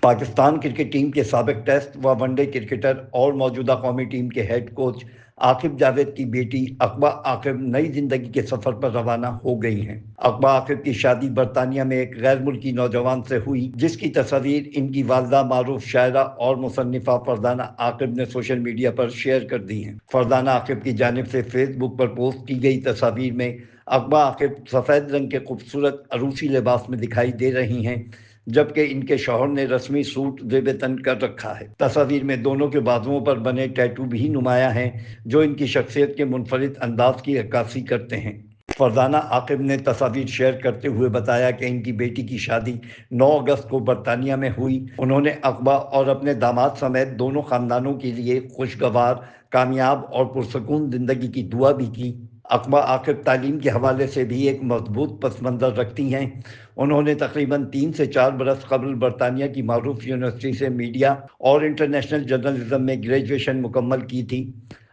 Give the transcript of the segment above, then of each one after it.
Pakistan cricket team کے سابق test و ون ڈے کرکٹر اور موجودہ قومی ٹیم کے ہیڈ کوچ عاقب جاوید کی بیٹی عقبہ عاقب نئی زندگی کے سفر پر روانہ ہو گئی ہیں۔ عقبہ عاقب کی شادی برطانیہ میں ایک غیر ملکی نوجوان سے ہوئی، جس کی تصاویر ان کی والدہ معروف شاعرہ اور مصنفہ فرزانہ عاقب نے سوشل میڈیا پر شیئر کر دی ہیں۔ فرزانہ عاقب کی جانب سے فیس بک پر پوسٹ کی گئی تصاویر میں عقبہ عاقب سفید رنگ کے خوبصورت عروسی لباس میں دکھائی دے رہی ہیں، جبکہ ان کے شوہر نے رسمی سوٹ زیب تن کر رکھا ہے۔ تصاویر میں دونوں کے بازوؤں پر بنے ٹیٹو بھی نمایاں ہیں، جو ان کی شخصیت کے منفرد انداز کی عکاسی کرتے ہیں۔ فرزانہ عاقب نے تصاویر شیئر کرتے ہوئے بتایا کہ ان کی بیٹی کی شادی 9 اگست کو برطانیہ میں ہوئی۔ انہوں نے عقبہ اور اپنے داماد سمیت دونوں خاندانوں کے لیے خوشگوار، کامیاب اور پرسکون زندگی کی دعا بھی کی۔ عقبہ عاقب تعلیم کے حوالے سے بھی ایک مضبوط پس منظر رکھتی ہیں۔ انہوں نے تقریباً 3 سے 4 برس قبل برطانیہ کی معروف یونیورسٹی سے میڈیا اور انٹرنیشنل جرنلزم میں گریجویشن مکمل کی تھی۔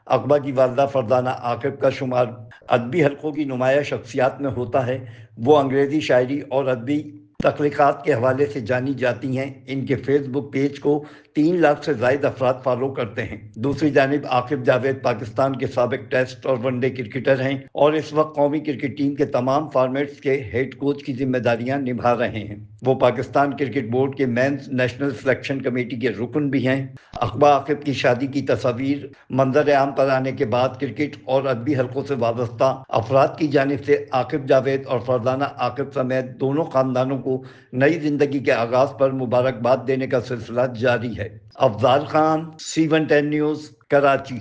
عقبہ کی والدہ فرزانہ عاقب کا شمار ادبی حلقوں کی نمایاں شخصیات میں ہوتا ہے۔ وہ انگریزی شاعری اور ادبی تخلیقات کے حوالے سے جانی جاتی ہیں۔ ان کے فیس بک پیج کو 3 لاکھ سے زائد افراد فالو کرتے ہیں۔ دوسری جانب عاقب جاوید پاکستان کے سابق ٹیسٹ اور ون ڈے کرکٹر ہیں اور اس وقت قومی کرکٹ ٹیم کے تمام فارمیٹس کے ہیڈ کوچ کی ذمہ داریاں نبھا رہے ہیں۔ وہ پاکستان کرکٹ بورڈ کے مینز نیشنل سلیکشن کمیٹی کے رکن بھی ہیں۔ عقبہ عاقب کی شادی کی تصاویر منظر عام پر آنے کے بعد کرکٹ اور ادبی حلقوں سے وابستہ افراد کی جانب سے عاقب جاوید اور فرزانہ عاقب سمیت دونوں خاندانوں کو نئی زندگی کے آغاز پر مبارکباد دینے کا سلسلہ جاری ہے۔ Afzal Khan, C110 news, Karachi.